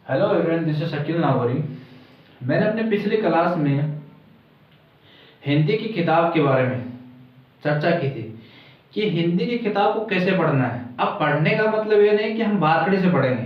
Hello everyone, this is Shakeel Nagauri. मैंने अपने पिछली क्लास में हिंदी की किताब के बारे में चर्चा की थी कि हिंदी की किताब को कैसे पढ़ना है। अब पढ़ने का मतलब ये नहीं कि हम बारकड़ी से पढ़ेंगे।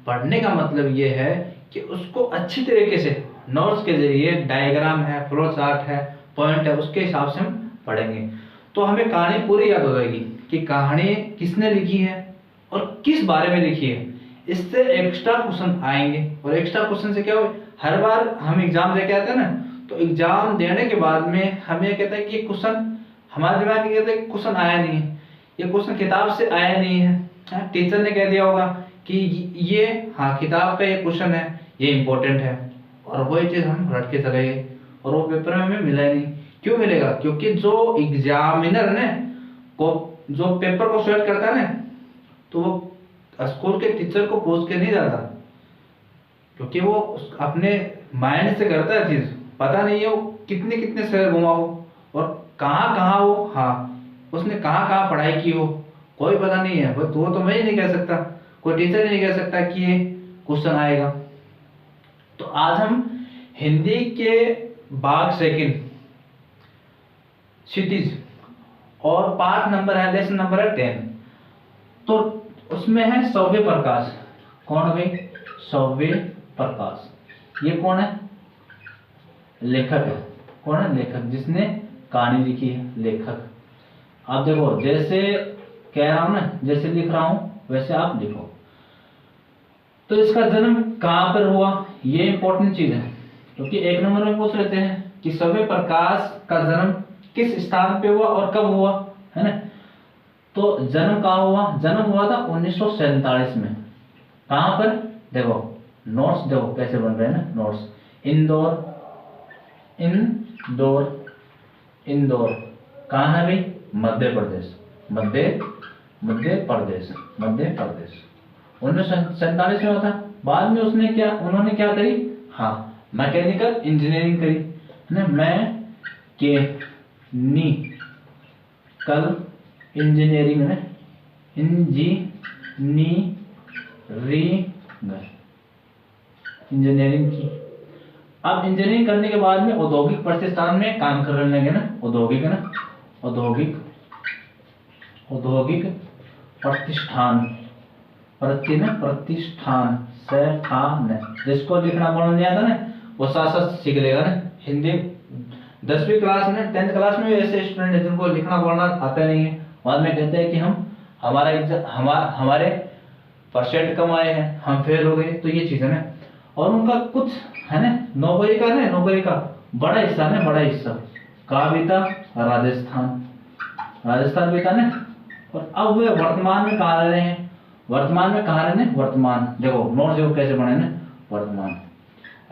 पढ़ने का मतलब ये है कि उसको अच्छी तरीके से नोट्स के जरिए, डायग्राम है, फ्लो चार्ट है, पॉइंट है, उसके हिसाब से हम पढ़ेंगे तो हमें कहानी पूरी याद हो जाएगी कि कहानी किसने लिखी है और किस बारे में लिखी है। इससे एक्स्ट्रा क्वेश्चन आएंगे और एक्स्ट्रा क्वेश्चन से क्या हो, हर बार हम एग्जाम दे के आते हैं ना, तो एग्जाम देने के बाद में हमें कहता है कि ये क्वेश्चन हमारे दिमाग में कहते हैं क्वेश्चन आया नहीं है, ये क्वेश्चन किताब से आया नहीं है। टीचर ने कह दिया होगा कि ये हाँ किताब का ये क्वेश्चन है, ये इंपॉर्टेंट है, और वही चीज हम रट के चले गए और वो पेपर में हमें मिला ही नहीं। क्यों मिलेगा? क्योंकि जो एग्जामिनर है को जो पेपर को सेलेक्ट करता है ना, तो वो स्कूल के टीचर को पूछ के नहीं जाता, क्योंकि वो अपने माइंड से करता है चीज। पता नहीं है वो कितने कितने शहर घुमा हो और कहाँ कहाँ हो, हाँ उसने कहाँ कहाँ पढ़ाई की हो, कोई पता नहीं है। वो तो मैं ही नहीं कह सकता, कोई टीचर ही नहीं कह सकता कि ये क्वेश्चन आएगा। तो आज हम हिंदी के भाग सेकंड सिटीज और पार्ट नंबर है, लेसन नंबर है 10। तो उसमें है सौम्य प्रकाश। कौन भाई? सौम्य प्रकाश। ये कौन है? लेखक है। कौन है? लेखक, जिसने कहानी लिखी है, लेखक। आप देखो, जैसे कह रहा हूं ना, जैसे लिख रहा हूं वैसे आप लिखो। तो इसका जन्म कहां पर हुआ, ये इंपॉर्टेंट चीज है, क्योंकि एक नंबर में पूछ लेते हैं कि सौम्य प्रकाश का जन्म किस स्थान पे हुआ और कब हुआ, है ना। तो जन्म कहाँ हुआ? जन्म हुआ था 1947 में। कहां पर? देखो नोट्स, देखो कैसे बन रहे हैं ना नोट्स। इंदौर, इंदौर, इंदौर कहाँ है भाई? मध्य प्रदेश, मध्य प्रदेश, मध्य प्रदेश। 1947 में होता। बाद में उसने क्या, उन्होंने क्या करी? हाँ, मैकेनिकल इंजीनियरिंग करी, है ना। मैकेनिकल इंजीनियरिंग है, इंजीनियरिंग की। अब इंजीनियरिंग करने के बाद में औद्योगिक प्रतिष्ठान में काम करने लगे ना, औद्योगिक है ना, औद्योगिक प्रतिष्ठान, प्रतिष्ठान से जिसको लिखना बोलना नहीं आता ना, वो साथ साथ सीख लेगा ना हिंदी। 10वीं क्लास में, 10th क्लास में भी ऐसे स्टूडेंट है जिनको लिखना बोलना आता नहीं है, बाद में कहते हैं कि हमारे परसेंट कम आए हैं, हम फेल हो गए। तो ये चीज है ना, और उनका कुछ है ना, नौकरी का बड़ा हिस्सा है, बड़ा हिस्सा कहाँ बीता? राजस्थान बीता ना। और अब वे वर्तमान में कहाँ रह रहे हैं? वर्तमान में कहाँ रहे हैं? वर्तमान। देखो नोट्स देखो कैसे बने ना, वर्तमान।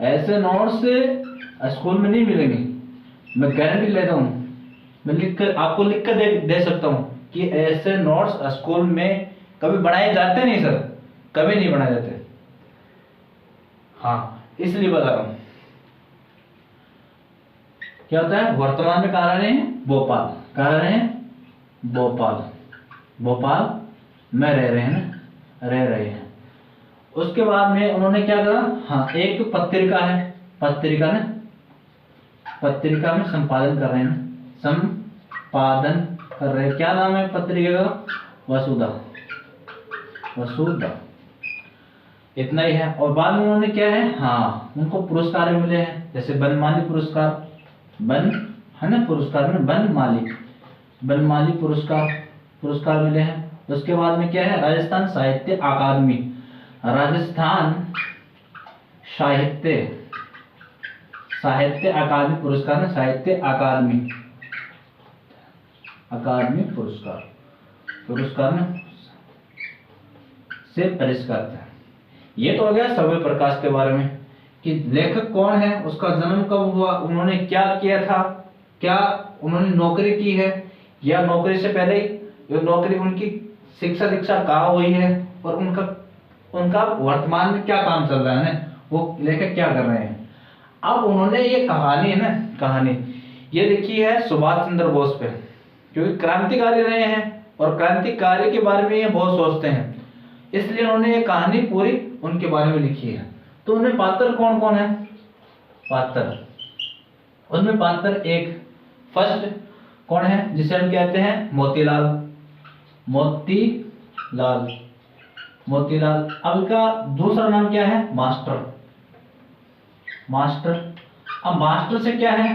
ऐसे नोट्स स्कूल में नहीं मिलेंगे, मैं गारंटी लेता हूँ। मैं आपको लिख कर दे सकता हूँ कि ऐसे नोट्स स्कूल में कभी बनाए जाते नहीं सर, कभी नहीं बनाए जाते। हाँ, इसलिए बता रहा हूं। क्या होता है? वर्तमान में कहाँ रह रहे हैं? भोपाल। कहाँ रह रहे हैं? भोपाल में रह रहे हैं ना, रह रहे हैं। उसके बाद में उन्होंने क्या करा? हाँ, एक तो पत्रिका है, पत्रिका में संपादन कर रहे हैं, संपादन कर रहे हैं। क्या नाम है पत्रिका का? वसुधा। इतना ही है। और बाद में उन्होंने क्या है, हाँ उनको पुरस्कार मिले हैं, जैसे बनमाली पुरस्कार, है ना, पुरस्कार में बनमाली पुरस्कार मिले हैं। उसके बाद में क्या है? राजस्थान साहित्य अकादमी पुरस्कार में, साहित्य अकादमी पुरस्कार में से पुरस्कृत है। ये तो हो गया सौम्य प्रकाश के बारे में कि लेखक कौन है, उसका जन्म कब हुआ, उन्होंने क्या किया था, क्या उन्होंने नौकरी की है, या नौकरी से पहले ही नौकरी, उनकी शिक्षा दीक्षा कहाँ हुई है, और उनका वर्तमान में क्या काम चल रहा है ना, वो लेखक क्या कर रहे हैं। अब उन्होंने ये कहानी है ना, कहानी ये लिखी है सुभाष चंद्र बोस पे, क्योंकि क्रांतिकारी रहे हैं और क्रांतिकारी के बारे में ये बहुत सोचते हैं, इसलिए उन्होंने ये कहानी पूरी उनके बारे में लिखी है। तो उनमें पात्र कौन कौन है? पात्र, उनमें पात्र एक फर्स्ट कौन है जिसे हम कहते हैं मोतीलाल, मोतीलाल, मोतीलाल। अब का दूसरा नाम क्या है? Master, master. अब मास्टर से क्या है?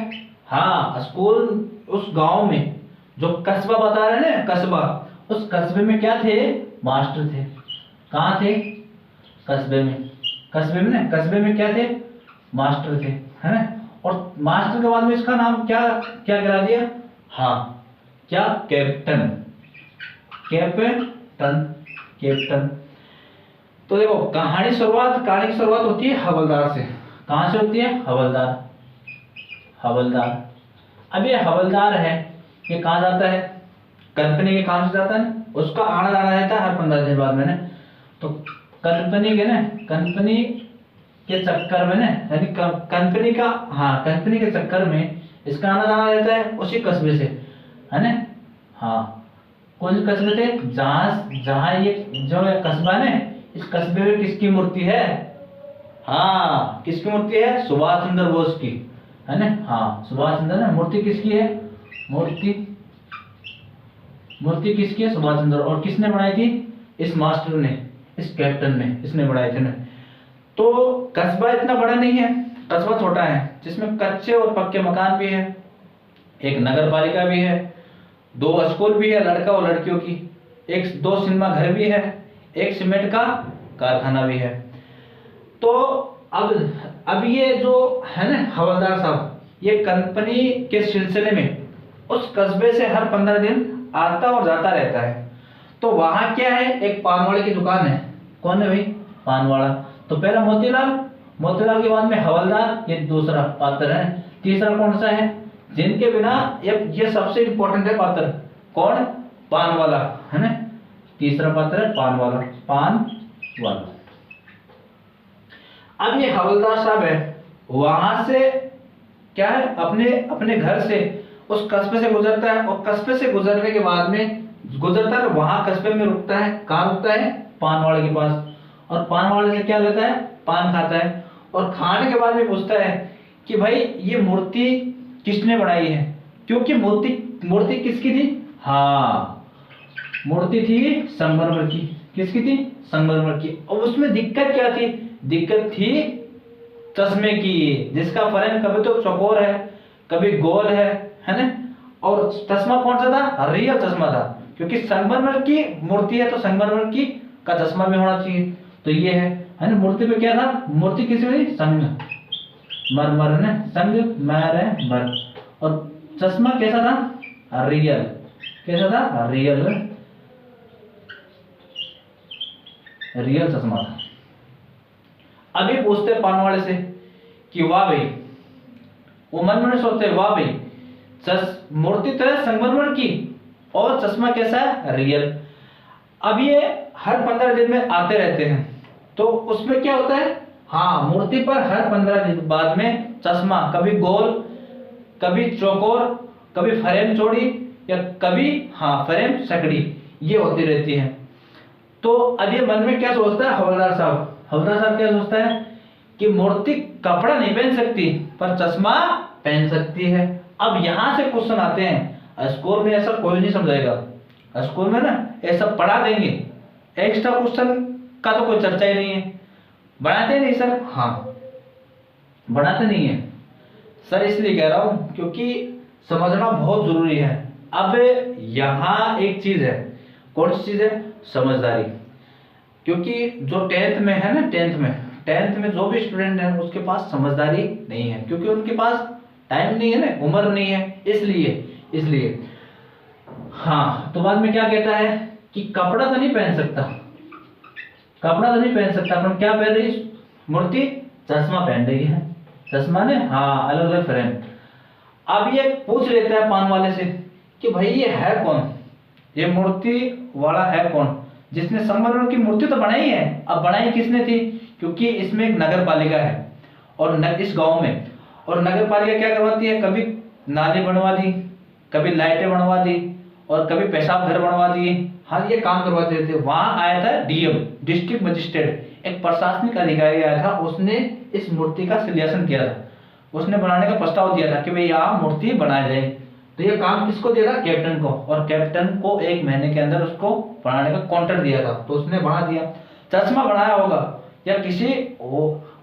हाँ, स्कूल उस गांव में जो कस्बा बता रहे हैं ना, कस्बा, उस कस्बे में क्या थे? मास्टर थे। कहाँ थे? कस्बे में, कस्बे में ना, कस्बे में क्या थे? मास्टर थे, है ना। और मास्टर के बाद में इसका नाम क्या क्या गिरा दिया? हाँ, क्या? Captain, captain, captain. तो देखो कहानी की शुरुआत होती है हवलदार से। कहां से होती है? हवलदार, हवलदार। अब ये हवलदार है, ये कहाँ जाता है? कंपनी के काम से जाता है, उसका आना जाना रहता है हर 15 दिन बाद में ना। तो कंपनी के ना, कंपनी के चक्कर में ना, यानी कंपनी का, हाँ, कंपनी के चक्कर में इसका आना जाना रहता है उसी कस्बे से, है ना। हाँ, कौन से कस्बे थे? जहाँ ये जो कस्बा है ना, इस कस्बे में किसकी मूर्ति है? हाँ, किसकी मूर्ति है? सुभाष चंद्र बोस की, है ना। हाँ, सुभाष चंद्र ना, मूर्ति किसकी है? मूर्ति किसकी है? सुभाष चंद्र। और किसने बनाई थी? इस मास्टर ने, इस कैप्टन ने, इसने बनाए थे ना। तो कस्बा इतना बड़ा नहीं है, कस्बा छोटा है, जिसमें कच्चे और पक्के मकान भी है, एक नगर पालिका भी है, 2 स्कूल भी है लड़का और लड़कियों की, 2 सिनेमा घर भी है, एक सीमेंट का कारखाना भी है। तो अब ये जो है ना हवलदार साहब, ये कंपनी के सिलसिले में उस कस्बे से हर 15 दिन आता और जाता रहता है। तो वहां क्या है? एक पान वाले की दुकान है। कौन है भाई? पान वाला। तो पहला मोतीलाल, मोतीलाल के बाद में हवलदार, ये दूसरा पात्र है। तीसरा कौन सा है? जिनके बिना ये सबसे इंपॉर्टेंट है पात्र, कौन? पान वाला, है ना। तीसरा पात्र है पान वाला, पान वाला। अब ये हवलदार साहब है, वहां से क्या है? अपने घर से उस कस्बे से गुजरता है, और कस्बे से गुजरने के बाद में गुजरता है, वहां कस्बे में रुकता है। कहाँ रुकता है? पान वाले के पास। और पान वाले से क्या लेता है? पान खाता है। और खाने के बाद में पूछता है कि भाई ये मूर्ति किसने बनाई है? क्योंकि मूर्ति किसकी थी? हाँ, मूर्ति थी संगमरमर की। किसकी थी? संगमरमर की। और उसमें दिक्कत क्या थी? दिक्कत थी चश्मे की, जिसका फ्रेम कभी तो चौकोर है, कभी गोल है ना। और चश्मा कौन सा था? रियल चश्मा था, क्योंकि संगमरमर की मूर्ति है तो संगमरमर की का चश्मा भी होना चाहिए। तो ये है ना। मूर्ति पे क्या था? मूर्ति किसी में? संगमरमर ने, संगमरमर। और चश्मा कैसा था? रियल। कैसा था? रियल, रियल चश्मा था। अभी पूछते पान वाले से कि वाह भाई, वो मन में सोचते वाह भाई, मूर्ति तो है संगमरमर की और चश्मा कैसा है? रियल। अब ये हर 15 दिन में आते रहते हैं, तो उसमें क्या होता है? हाँ, मूर्ति पर हर 15 दिन बाद में चश्मा कभी गोल, कभी चौकोर, कभी फ्रेम चौड़ी, या कभी हाँ फ्रेम सकड़ी, ये होती रहती है। तो अब ये मन में क्या सोचता है हवलदार साहब? हवलदार साहब क्या सोचता है कि मूर्ति कपड़ा नहीं पहन सकती पर चश्मा पहन सकती है। अब यहां से क्वेश्चन आते हैं, स्कूल में ऐसा कोई नहीं समझाएगा, स्कूल में ना ऐसा पढ़ा देंगे, एक्स्ट्रा क्वेश्चन का तो कोई चर्चा ही नहीं है। बनाते नहीं सर? हाँ, बनाते नहीं है सर, इसलिए कह रहा हूं क्योंकि समझना बहुत जरूरी है। अब यहाँ एक चीज है, कौन सी चीज है? समझदारी। क्योंकि जो 10th में है ना, 10th में जो भी स्टूडेंट है उसके पास समझदारी नहीं है, क्योंकि उनके पास टाइम नहीं है ना, उम्र नहीं है, इसलिए हाँ। तो बाद में क्या कहता है कि कपड़ा तो नहीं पहन सकता, पर क्या पहन रही मूर्ति? चश्मा पहन रही है। चश्मा ने हाँ अलग अलग फ्रेम। अब ये पूछ लेता है पान वाले से कि भाई ये है कौन, ये मूर्ति वाला है कौन जिसने संगमरमर की मूर्ति तो बनाई है? अब बनाई किसने थी? क्योंकि इसमें एक नगर पालिका है और इस गांव में, और नगर पालिका क्या करवाती है? कभी नाली बनवा दी, कभी लाइटें बनवा दी, और कभी पेशाब घर बनवा दिए। हाँ, ये काम करवाते थे। वहां आया था डीएम, डिस्ट्रिक्ट मजिस्ट्रेट, एक प्रशासनिक अधिकारी आया था, उसने इस मूर्ति का सिलेक्शन किया था, उसने बनाने का प्रस्ताव दिया था कि भाई यहाँ मूर्ति बनाई जाए। तो ये काम किसको दिया था? कैप्टन को। और कैप्टन को 1 महीने के अंदर उसको बनाने का कॉन्ट्रैक्ट दिया था, तो उसने बना दिया। चश्मा बनाया होगा या किसी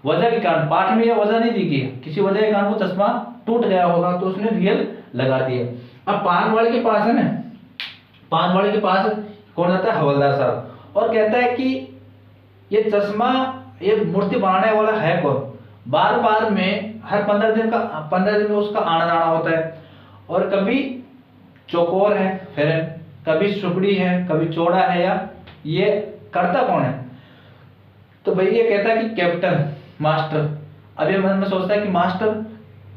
वजह के कारण, पाठ में यह वजह नहीं दी गई, किसी वजह के कारण वो चश्मा टूट गया होगा, तो उसने रियल लगा दिया। अब पान वाले के पास है ना, पान वाले के पास कौन आता है? हवलदार साहब। और कहता है कि ये चश्मा, ये मूर्ति बनाने वाला है कौन? बार बार में हर 15 दिन में उसका आना जाना होता है, और कभी चौकोर है फिर, कभी सुकड़ी है, कभी चौड़ा है, या ये करता कौन है? तो भाई ये कहता है कि कैप्टन, मास्टर। अभी मन में सोचता है कि मास्टर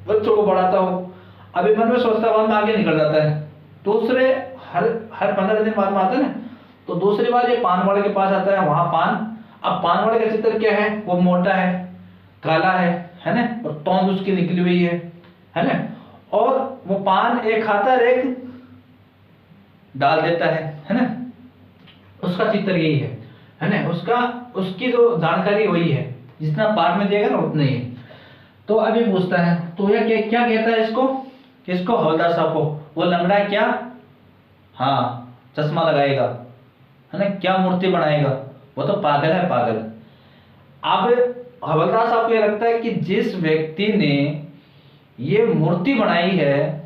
बच्चों को पढ़ाता हो, अभी मन में सोचता है, बाद में आगे निकल जाता है। दूसरे हर 15 दिन बाद में आता है ना, तो दूसरी बार ये पान वाले के पास आता है, वहां पान। अब पान वाले का चित्र क्या है? वो मोटा है, काला है ना, और तौंद उसकी निकली हुई है ना, और वो पान एक खाता है, एक डाल देता है ना। उसका चित्र यही है ना, उसकी जो जानकारी वही है, जितना पाठ में देगा ना उतना ही है। तो अभी पूछता है, तो यह क्या कहता है इसको? किसको? हवलदार साहब को। वो लंगड़ा है क्या? हाँ, चश्मा लगाएगा है ना, क्या मूर्ति बनाएगा? वो तो पागल है, पागल। अब हवलदार साहब को यह लगता है कि जिस व्यक्ति ने ये मूर्ति बनाई है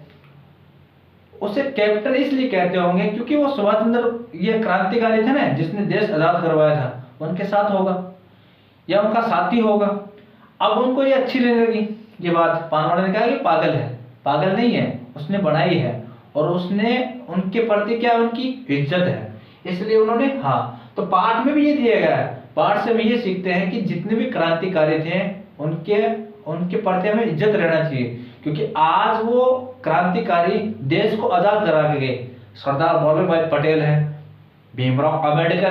उसे कैप्टन इसलिए कहते होंगे क्योंकि वो सुभाष चंद्र, ये क्रांतिकारी थे ना, जिसने देश आजाद करवाया था, उनके साथ होगा या उनका साथी होगा। अब उनको ये अच्छी लगने लगी ये बात। पान वाले ने कहा कि पागल है, पागल नहीं है, उसने बनाई है, और उसने उनके प्रति क्या, उनकी इज्जत है, इसलिए उन्होंने। हाँ, तो पाठ में भी ये दिया गया है। पाठ से हम ये सीखते हैं कि जितने भी क्रांतिकारी थे उनके प्रति हमें इज्जत रहना चाहिए, क्योंकि आज वो क्रांतिकारी देश को आजाद करा के गए। सरदार वल्लभ भाई पटेल है, भीमराव अम्बेडकर